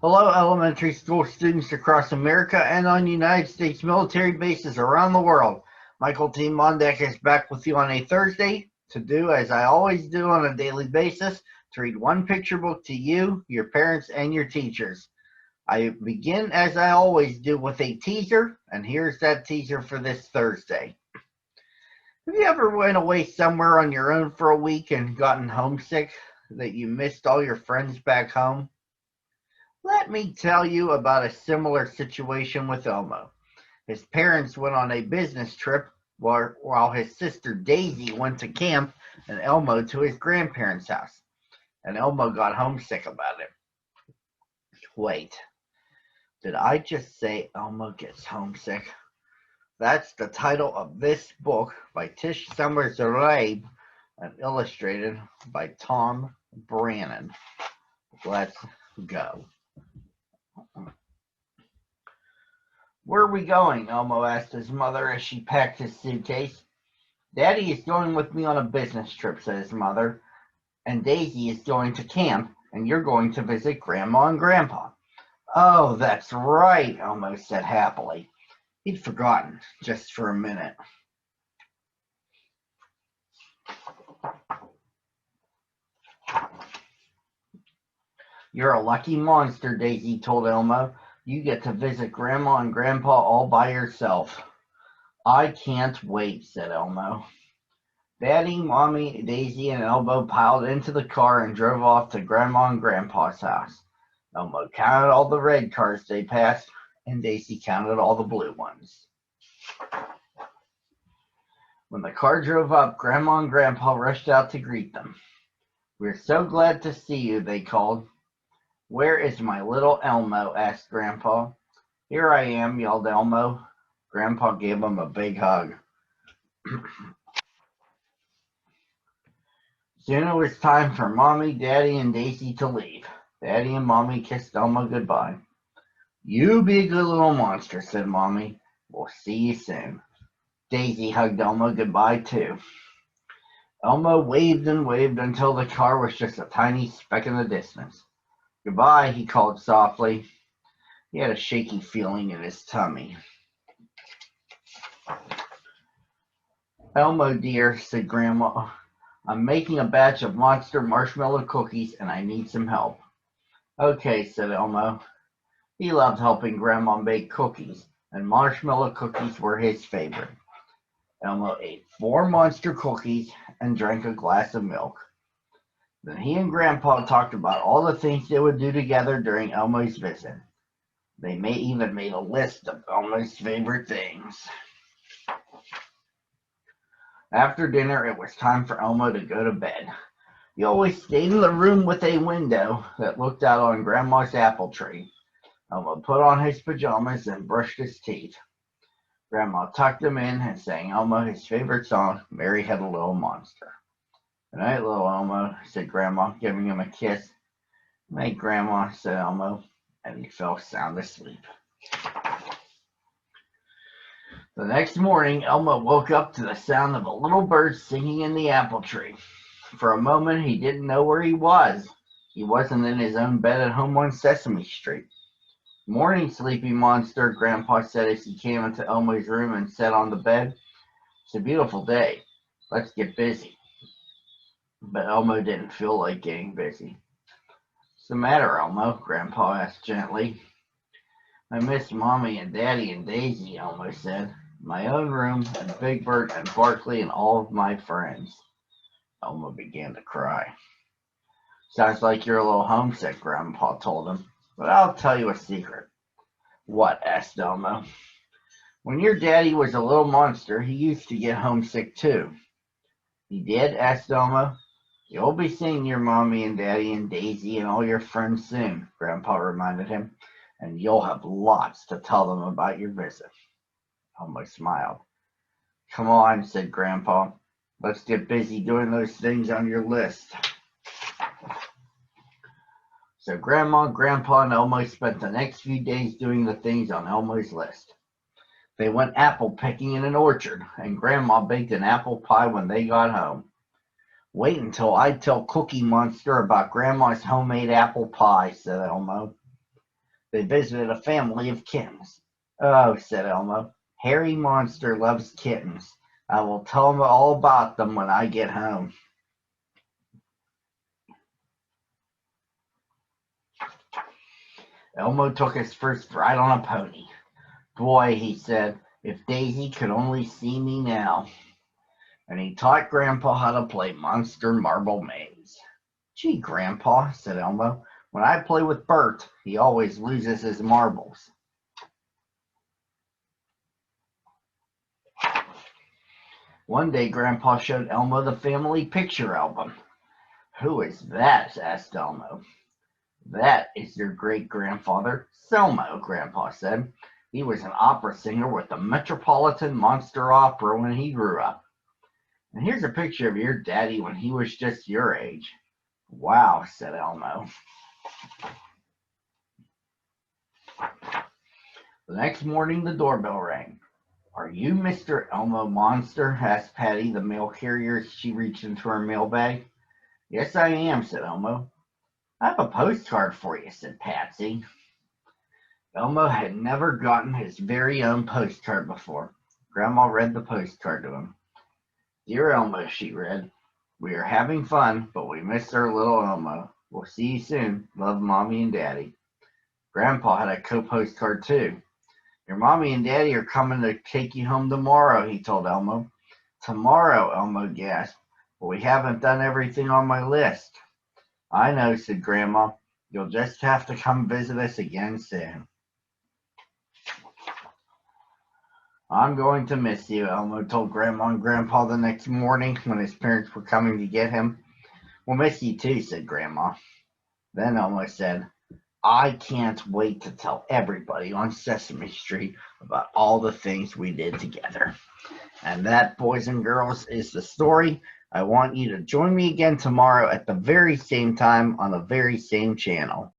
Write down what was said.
Hello, elementary school students across America and on United States military bases around the world. Michael T. Mondak is back with you on a Thursday to do, as I always do on a daily basis, to read one picture book to you, your parents, and your teachers. I begin, as I always do, with a teaser, and here's that teaser for this Thursday. Have you ever went away somewhere on your own for a week and gotten homesick that you missed all your friends back home? Let me tell you about a similar situation with Elmo. His parents went on a business trip while his sister Daisy went to camp and Elmo to his grandparents' house. And Elmo got homesick about it. Wait, did I just say Elmo Gets Homesick? That's the title of this book by Tish Sommers-Rabe and illustrated by Tom Brannan. Let's go. Where are we going? Elmo asked his mother as she packed his suitcase. Daddy is going with me on a business trip, said his mother, and Daisy is going to camp, and you're going to visit Grandma and Grandpa. Oh, that's right, Elmo said happily. He'd forgotten, just for a minute. You're a lucky monster, Daisy told Elmo. You get to visit Grandma and Grandpa all by yourself. I can't wait, said Elmo. Daddy, Mommy, Daisy, and Elmo piled into the car and drove off to Grandma and Grandpa's house. Elmo counted all the red cars they passed, and Daisy counted all the blue ones. When the car drove up, Grandma and Grandpa rushed out to greet them. We're so glad to see you, they called. Where is my little Elmo? Asked Grandpa. Here I am, yelled Elmo. Grandpa gave him a big hug. Soon it was time for Mommy, Daddy, and Daisy to leave. Daddy and Mommy kissed Elmo goodbye. You be a good little monster, said Mommy. We'll see you soon. Daisy hugged Elmo goodbye, too. Elmo waved and waved until the car was just a tiny speck in the distance. Goodbye, he called softly. He had a shaky feeling in his tummy. Elmo, dear, said Grandma, I'm making a batch of monster marshmallow cookies and I need some help. Okay, said Elmo. He loved helping Grandma make cookies, and marshmallow cookies were his favorite. Elmo ate 4 monster cookies and drank a glass of milk. Then he and Grandpa talked about all the things they would do together during Elmo's visit. They even made a list of Elmo's favorite things. After dinner, it was time for Elmo to go to bed. He always stayed in the room with a window that looked out on Grandma's apple tree. Elmo put on his pajamas and brushed his teeth. Grandma tucked him in and sang Elmo his favorite song, Mary Had a Little Monster. Good night, little Elmo, said Grandma, giving him a kiss. Good night, Grandma, said Elmo, and he fell sound asleep. The next morning, Elmo woke up to the sound of a little bird singing in the apple tree. For a moment, he didn't know where he was. He wasn't in his own bed at home on Sesame Street. Morning, sleepy monster, Grandpa said as he came into Elmo's room and sat on the bed. It's a beautiful day. Let's get busy. But Elmo didn't feel like getting busy. What's the matter, Elmo? Grandpa asked gently. I miss Mommy and Daddy and Daisy, Elmo said. My own room and Big Bird and Barkley and all of my friends. Elmo began to cry. Sounds like you're a little homesick, Grandpa told him. But I'll tell you a secret. What? Asked Elmo. When your daddy was a little monster, he used to get homesick too. He did? Asked Elmo. You'll be seeing your Mommy and Daddy and Daisy and all your friends soon, Grandpa reminded him, and you'll have lots to tell them about your visit. Elmo smiled. Come on, said Grandpa. Let's get busy doing those things on your list. So Grandma, Grandpa, and Elmo spent the next few days doing the things on Elmo's list. They went apple picking in an orchard, and Grandma baked an apple pie when they got home. Wait until I tell Cookie Monster about Grandma's homemade apple pie, said Elmo. They visited a family of kittens. Oh, said Elmo, Harry Monster loves kittens. I will tell him all about them when I get home. Elmo took his first ride on a pony. Boy, he said, if Daisy could only see me now. And he taught Grandpa how to play Monster Marble Maze. Gee, Grandpa, said Elmo, when I play with Bert, he always loses his marbles. One day, Grandpa showed Elmo the family picture album. Who is that? Asked Elmo. That is your great-grandfather, Selmo, Grandpa said. He was an opera singer with the Metropolitan Monster Opera when he grew up. And here's a picture of your daddy when he was just your age. Wow, said Elmo. The next morning, the doorbell rang. Are you Mr. Elmo Monster? Asked Patty, the mail carrier, as she reached into her mailbag. Yes, I am, said Elmo. I have a postcard for you, said Patsy. Elmo had never gotten his very own postcard before. Grandma read the postcard to him. Dear Elmo, she read, we are having fun, but we miss our little Elmo. We'll see you soon. Love, Mommy and Daddy. Grandpa had a postcard too. Your Mommy and Daddy are coming to take you home tomorrow, he told Elmo. Tomorrow, Elmo gasped. But we haven't done everything on my list. I know, said Grandma. You'll just have to come visit us again soon. I'm going to miss you, Elmo told Grandma and Grandpa the next morning when his parents were coming to get him. We'll miss you too, said Grandma. Then Elmo said, I can't wait to tell everybody on Sesame Street about all the things we did together. And that, boys and girls, is the story. I want you to join me again tomorrow at the very same time on the very same channel.